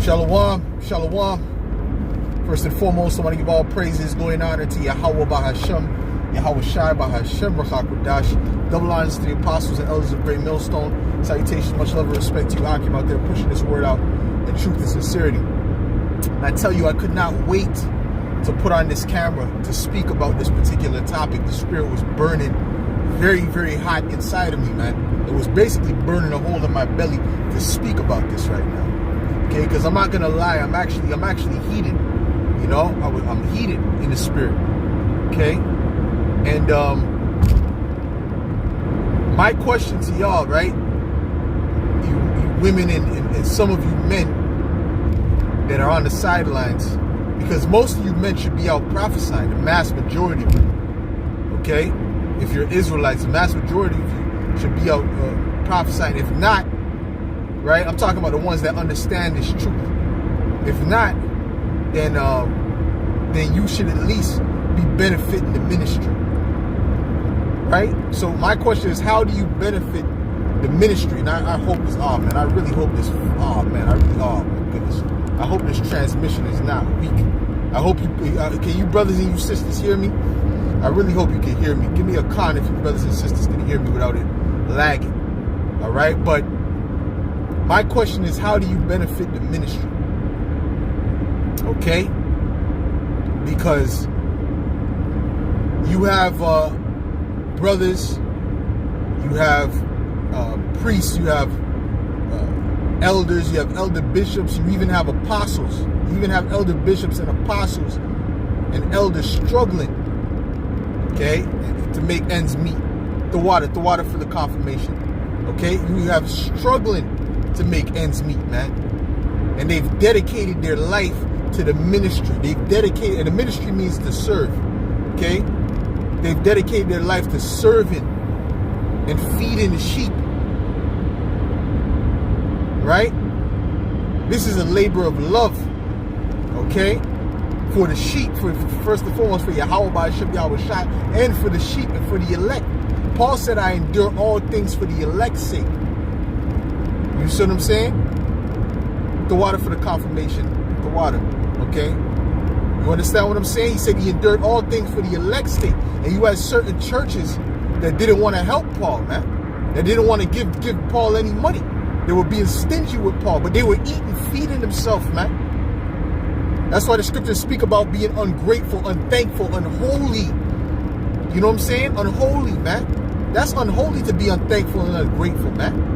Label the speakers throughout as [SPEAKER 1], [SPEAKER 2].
[SPEAKER 1] Shalom, shalom. First and foremost, I want to give all praises, glory and honor to Yahweh Bahashem, Yahweh Shai Bahashem, Rachak Radash. Double honors to the apostles and elders of Great Millstone. Salutations, much love and respect to you, Akim, out there pushing this word out in truth and sincerity. And I tell you, I could not wait to put on this camera to speak about this particular topic. The spirit was burning very, very hot inside of me, man. It was basically burning a hole in my belly to speak about this right now. Okay, because I'm not gonna lie, I'm actually heated. You know, I'm heated in the spirit. Okay, and my question to y'all, right? You women and some of you men that are on the sidelines, because most of you men should be out prophesying. The mass majority of you, okay? If you're Israelites, the mass majority of you should be out prophesying. If not, right? I'm talking about the ones that understand this truth. If not, then you should at least be benefiting the ministry, right? So my question is, how do you benefit the ministry? And I hope this, oh man, I really hope this, oh man, oh my goodness. I hope this transmission is not weak. I hope you, can you brothers and you sisters hear me? I really hope you can hear me. Give me a con if you brothers and sisters can hear me without it lagging, all right? But my question is, how do you benefit the ministry? Okay? Because you have brothers, you have priests, you have elders, you have elder bishops, you even have apostles. You even have elder bishops and apostles and elders struggling, okay, to make ends meet. The water for the confirmation. Okay? You have struggling to make ends meet, man. And they've dedicated their life to the ministry. They've dedicated, and the ministry means to serve. Okay? They've dedicated their life to serving and feeding the sheep. Right? This is a labor of love. Okay? For the sheep, for first and foremost, for Yahweh Bahashem, Yahweh Shai, and for the sheep and for the elect. Paul said, I endure all things for the elect's sake. You see what I'm saying? The water for the confirmation. The water. Okay? You understand what I'm saying? He said he endured all things for the elect's sake. And you had certain churches that didn't want to help Paul, man. That didn't want to give Paul any money. They were being stingy with Paul, but they were eating, feeding themselves, man. That's why the scriptures speak about being ungrateful, unthankful, unholy. You know what I'm saying? Unholy, man. That's unholy to be unthankful and ungrateful, man.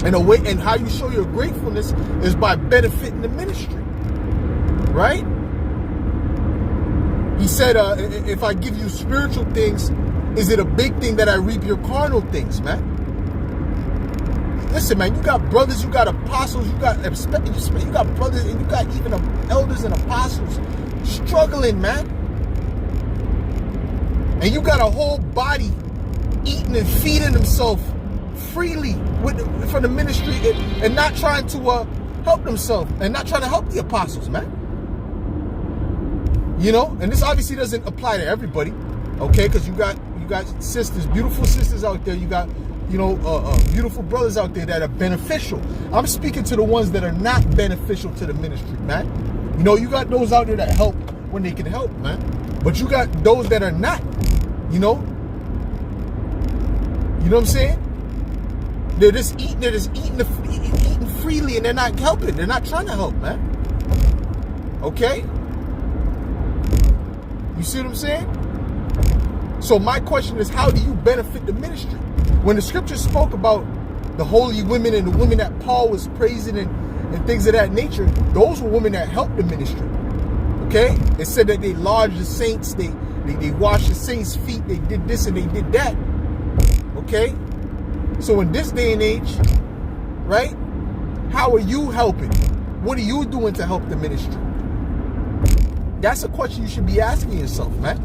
[SPEAKER 1] And and how you show your gratefulness is by benefiting the ministry. Right? He said, if I give you spiritual things, is it a big thing that I reap your carnal things, man? Listen, man, you got brothers, you got apostles, you got brothers, and you got even elders and apostles struggling, man. And you got a whole body eating and feeding themselves freely from the ministry and not trying to help themselves and not trying to help the apostles, man. You know, and this obviously doesn't apply to everybody, okay? Because you got sisters, beautiful sisters out there. You got, you know, beautiful brothers out there that are beneficial. I'm speaking to the ones that are not beneficial to the ministry, man. You know, you got those out there that help when they can help, man. But you got those that are not, you know. You know what I'm saying? They're just eating freely, and they're not helping. They're not trying to help, man. Okay? You see what I'm saying? So my question is, how do you benefit the ministry? When the scripture spoke about the holy women and the women that Paul was praising and things of that nature, those were women that helped the ministry. Okay? It said that they lodged the saints, they washed the saints' feet, they did this and they did that. Okay? So in this day and age, right? How are you helping? What are you doing to help the ministry? That's a question you should be asking yourself, man.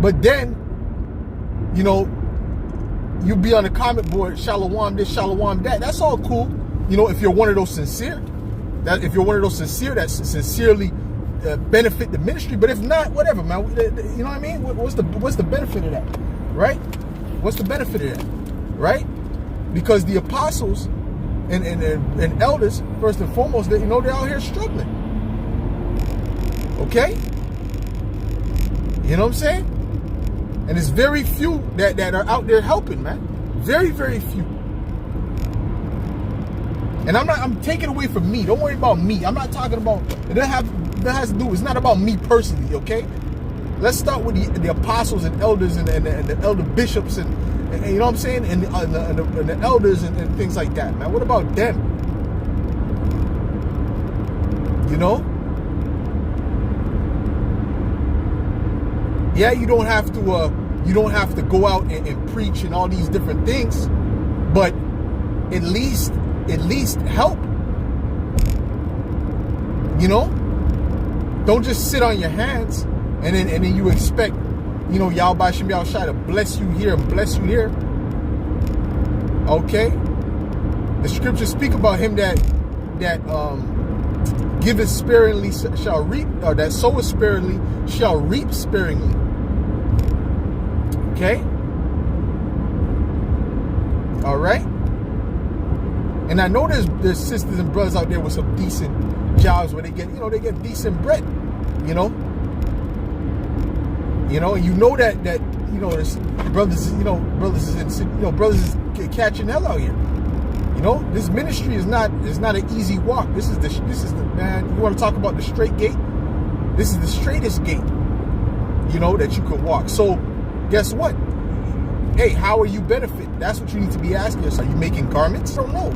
[SPEAKER 1] But then, you know, you be on the comment board, shalom this, shalom that. That's all cool. You know, if you're one of those sincere, that sincerely benefit the ministry. But if not, whatever, man. You know what I mean? What's the benefit of that, right? What's the benefit of that, right? Because the apostles and elders, first and foremost, that, you know, they're out here struggling. Okay? You know what I'm saying? And there's very few that are out there helping, man. Very, very few. And I'm taking away from me. Don't worry about me. I'm not talking about, that has to do, it's not about me personally, okay? Let's start with the apostles and elders and the elder bishops and you know what I'm saying? And the elders and things like that, man. What about them? You know? Yeah, you don't have to go out and preach and all these different things, but at least help. You know? Don't just sit on your hands and then you expect, you know, Yahweh Shem Yahushua to bless you here and bless you here. Okay? The scriptures speak about him that giveth sparingly shall reap, or that soweth sparingly shall reap sparingly. Okay? All right? And I know there's sisters and brothers out there with some decent jobs where they get decent bread, you know? You know, and you know that you know, there's brothers is catching hell out here. You know, this ministry is not an easy walk. This is the man. You want to talk about the straight gate? This is the straightest gate, you know, that you could walk. So, guess what? Hey, how are you benefiting? That's what you need to be asking yourself. Are you making garments? I don't know.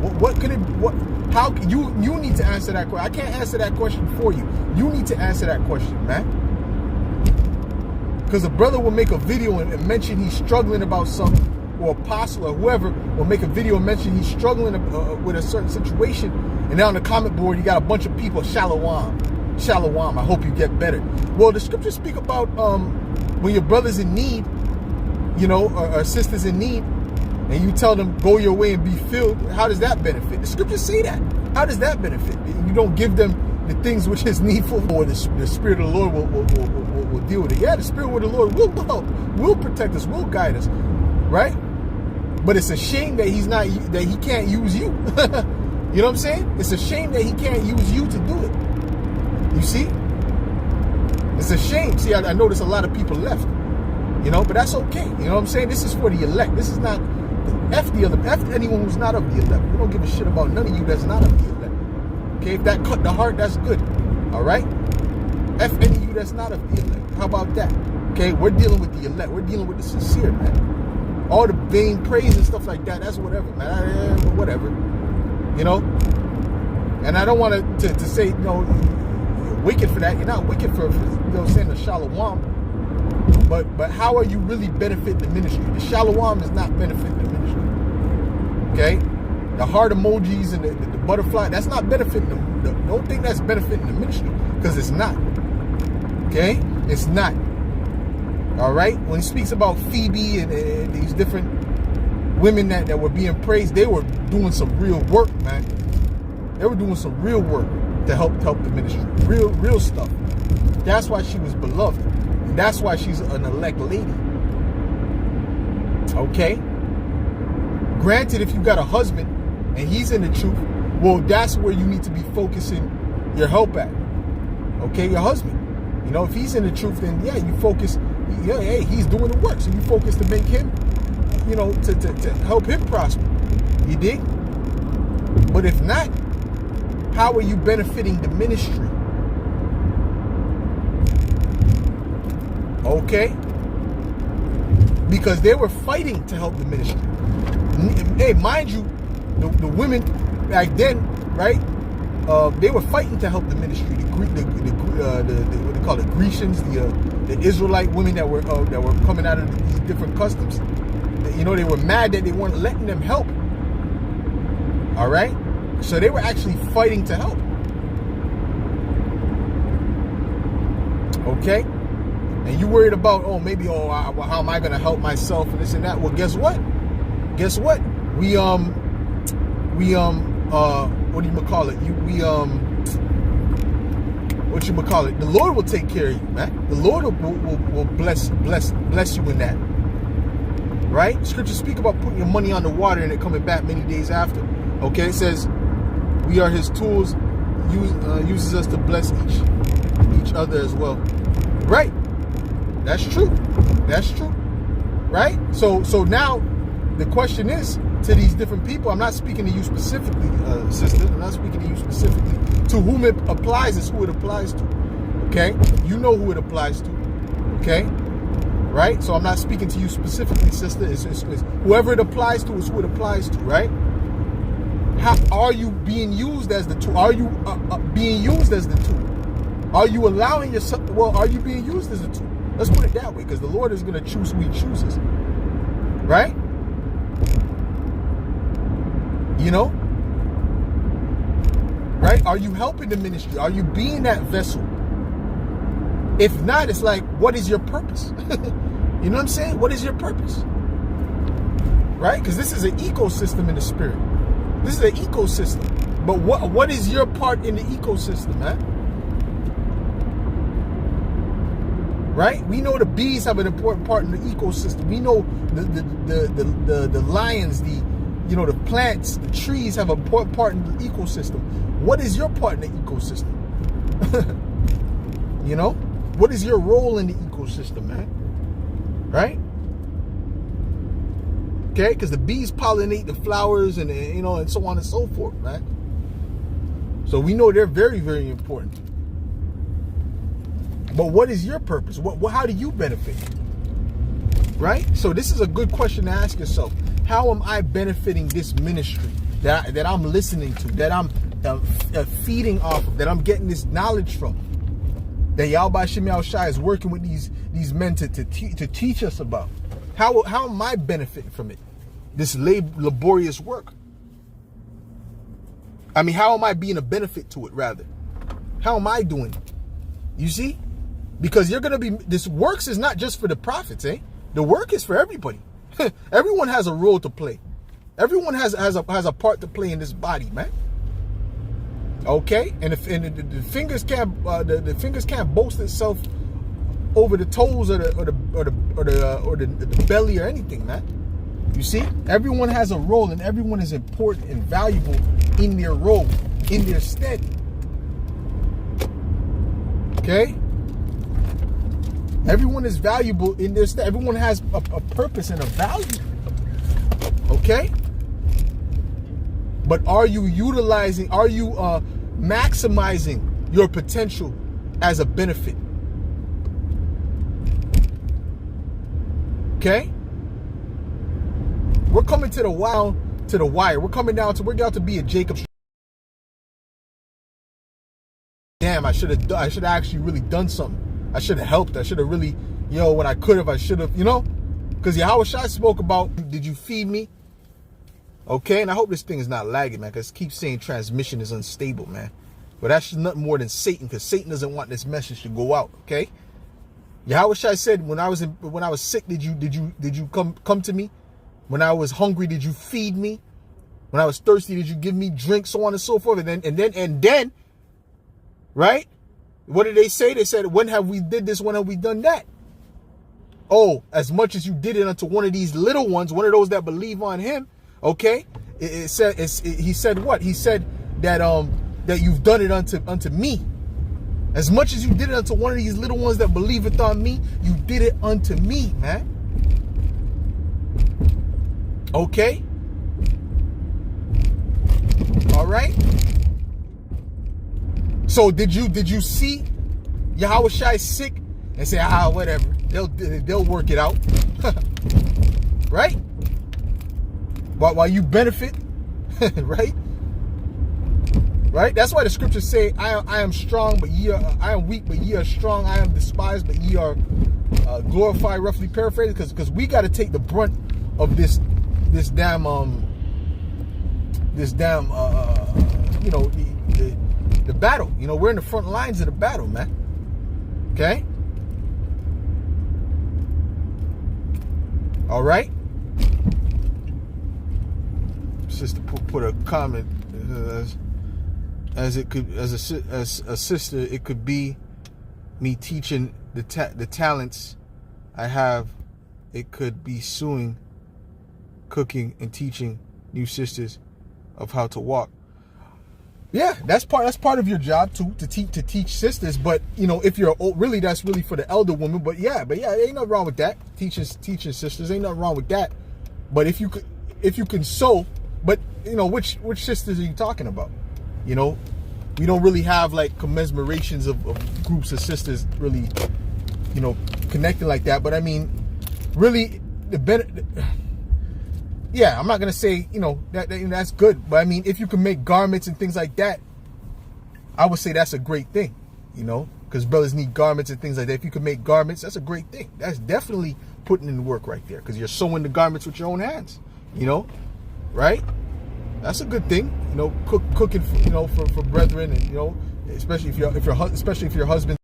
[SPEAKER 1] How you need to answer that question. I can't answer that question for you. You need to answer that question, man. Because a brother will make a video and mention he's struggling about something, or apostle or whoever will make a video and mention he's struggling with a certain situation, and now on the comment board you got a bunch of people, shalom, I hope you get better. Well, the scriptures speak about when your brother's in need, you know, or sisters in need, and you tell them go your way and be filled. How does that benefit? The scriptures say that. How does that benefit? You don't give them the things which is needful, or the Spirit of the Lord will deal with it. Yeah, the Spirit of the Lord will help, will protect us, will guide us, right? But it's a shame that he can't use you. You know what I'm saying? It's a shame that he can't use you to do it. You see? It's a shame. See, I notice a lot of people left, you know, but that's okay. You know what I'm saying? This is for the elect. This is not F anyone who's not of the elect. We don't give a shit about none of you that's not of the elect. Okay, if that cut the heart, that's good. All right? F any of you that's not of the elect. How about that? Okay, we're dealing with the elect. We're dealing with the sincere, man. All the vain praise and stuff like that, that's whatever, man. Whatever. You know? And I don't want to say, you know, you're wicked for that. You're not wicked for you know, saying the shalom. But how are you really benefiting the ministry? The shalom is not benefiting the ministry. Okay? The heart emojis and the butterfly, that's not benefiting them. Don't think that's benefiting the ministry, because it's not. Okay? It's not. All right? When he speaks about Phoebe and these different women that were being praised, they were doing some real work, man. They were doing some real work to help the ministry. Real stuff. That's why she was beloved. And that's why she's an elect lady. Okay? Granted, if you got a husband and he's in the truth, well, that's where you need to be focusing your help at. Okay, your husband. You know, if he's in the truth, then yeah, you focus. Yeah, hey, he's doing the work, so you focus to make him, you know, to help him prosper. You dig? But if not, how are you benefiting the ministry? Okay? Because they were fighting to help the ministry. Hey, mind you, the women back then, right? They were fighting to help the ministry. What they call it, Grecians, the Israelite women that were coming out of these different customs. You know, they were mad that they weren't letting them help. All right, so they were actually fighting to help. Okay, and you worried about how am I going to help myself and this and that? Well, guess what? We what do you call it? The Lord will take care of you, man. The Lord will bless you in that. Right? Scriptures speak about putting your money on the water and it coming back many days after. Okay, it says we are his tools, uses us to bless each other as well. Right. That's true. That's true. Right? So now the question is to these different people, I'm not speaking to you specifically, sister. I'm not speaking to you specifically. To whom it applies is who it applies to. Okay? You know who it applies to. Okay? Right? So I'm not speaking to you specifically, sister. It's whoever it applies to is who it applies to, right? How are you being used as the tool? Are you being used as the tool? Are you allowing yourself? Well, are you being used as a tool? Let's put it that way, because the Lord is going to choose who he chooses. Right? You know? Right? Are you helping the ministry? Are you being that vessel? If not, it's like, what is your purpose? You know what I'm saying? What is your purpose? Right? Because this is an ecosystem in the spirit. This is an ecosystem. But what is your part in the ecosystem, man? Right? We know the bees have an important part in the ecosystem. We know the lions, the plants, the trees have an important part in the ecosystem. What is your part in the ecosystem? You know? What is your role in the ecosystem, man? Right? Okay? Because the bees pollinate the flowers and and so on and so forth, right? So we know they're very, very important. But what is your purpose? How do you benefit? Right? So this is a good question to ask yourself. How am I benefiting this ministry that I'm listening to, that I'm feeding off of, that I'm getting this knowledge from? That Yahweh Shem Yahushai is working with these men to teach us about. How am I benefiting from it? This laborious work. I mean, how am I being a benefit to it, rather? How am I doing it? You see? Because this works is not just for the prophets, eh? The work is for everybody. Everyone has a role to play. Everyone has a part to play in this body, man. Okay? And the fingers can't boast itself over the toes or the belly or anything, man. You see? Everyone has a role, and everyone is important and valuable in their role, in their stead. Okay? Everyone is valuable in their stead. Everyone has a purpose and a value. Okay? But are you maximizing your potential as a benefit? Okay? We're coming to the wire. We're coming down to, we're going to be a Jacob's. Damn, I should have actually really done something. I should have helped. I should have really, when I could have, I should have, because Yahweh Shai spoke about, did you feed me? Okay, and I hope this thing is not lagging, man, because it keeps saying transmission is unstable, man. But that's nothing more than Satan, because Satan doesn't want this message to go out, okay? Yahweh Shai said, when I was sick, did you come to me? When I was hungry, did you feed me? When I was thirsty, did you give me drink, so on and so forth? And then, right? What did they say? They said, when have we did this? When have we done that? Oh, as much as you did it unto one of these little ones, one of those that believe on him. Okay, he said what? He said that that you've done it unto me. As much as you did it unto one of these little ones that believeth on me, you did it unto me, man. Okay. All right. So did you see Yahweh Shai sick and say, whatever, they'll work it out, right? While you benefit, right? Right? That's why the scriptures say, I am strong, but I am weak, but ye are strong. I am despised, but ye are glorified. Roughly paraphrased, because we got to take the brunt of this damn the battle. We're in the front lines of the battle, man. Okay? All right? Sister put a comment as a sister, it could be me teaching the talents I have. It could be sewing, cooking, and teaching new sisters of how to walk. Yeah, that's part of your job too, to teach sisters. But if you're really, that's really for the elder woman. But yeah, ain't nothing wrong with that. Teaching sisters, ain't nothing wrong with that. But if you can sew, but which sisters are you talking about? We don't really have like commiserations of groups of sisters really, connected like that. But I mean, really, yeah, I'm not gonna say that's good, but I mean, if you can make garments and things like that, I would say that's a great thing, because brothers need garments and things like that. If you can make garments, that's a great thing. That's definitely putting in work right there, because you're sewing the garments with your own hands, right? That's a good thing, cooking, for brethren, and especially if your husband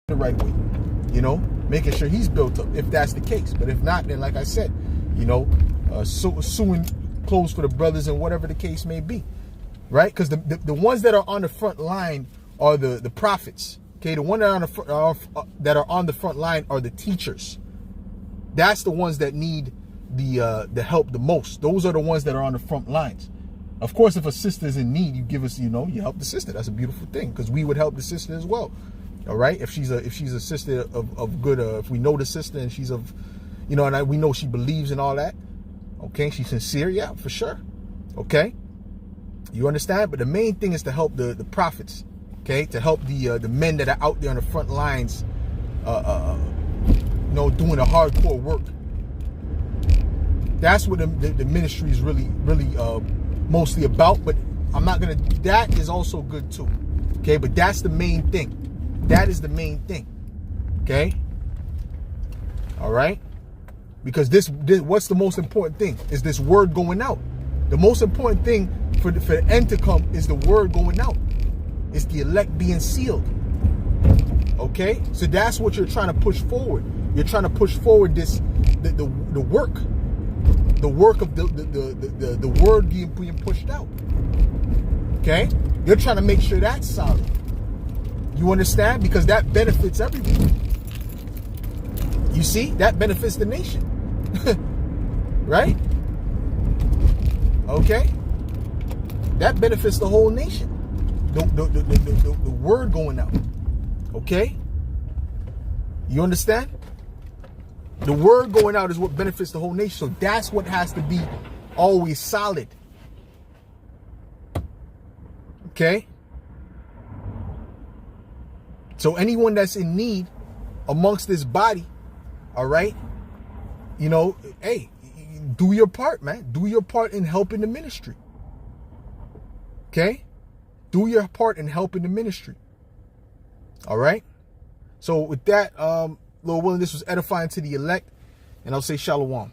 [SPEAKER 1] the right way, making sure he's built up, if that's the case. But if not, then like I said, sewing clothes for the brothers and whatever the case may be, right? Because the ones that are on the front line are the prophets. Okay, the ones that are on the front line are the teachers. That's the ones that need the help the most. Those are the ones that are on the front lines. Of course, if a sister is in need, you give us, you help the sister. That's a beautiful thing, because we would help the sister as well. All right, if she's a sister of good, if we know the sister and she's of, and we know she believes in all that. Okay, she's sincere, yeah, for sure. Okay, you understand? But the main thing is to help the prophets. Okay, to help the men that are out there on the front lines, doing the hardcore work. That's what the ministry is really mostly about. But that is also good too. Okay, but that's the main thing. That is the main thing. Okay? All right? Because this what's the most important thing? Is this word going out. The most important thing for the end to come is the word going out. It's the elect being sealed. Okay? So that's what you're trying to push forward. You're trying to push forward the work. The work of the word being pushed out. Okay? You're trying to make sure that's solid. You understand? Because that benefits everyone. You see? That benefits the nation. Right? Okay? That benefits the whole nation. The word going out. Okay? You understand? The word going out is what benefits the whole nation. So that's what has to be always solid. Okay? So anyone that's in need amongst this body, all right, hey, do your part, man. Do your part in helping the ministry. Okay? Do your part in helping the ministry. All right? So with that, Lord willing, this was edifying to the elect, and I'll say shalom.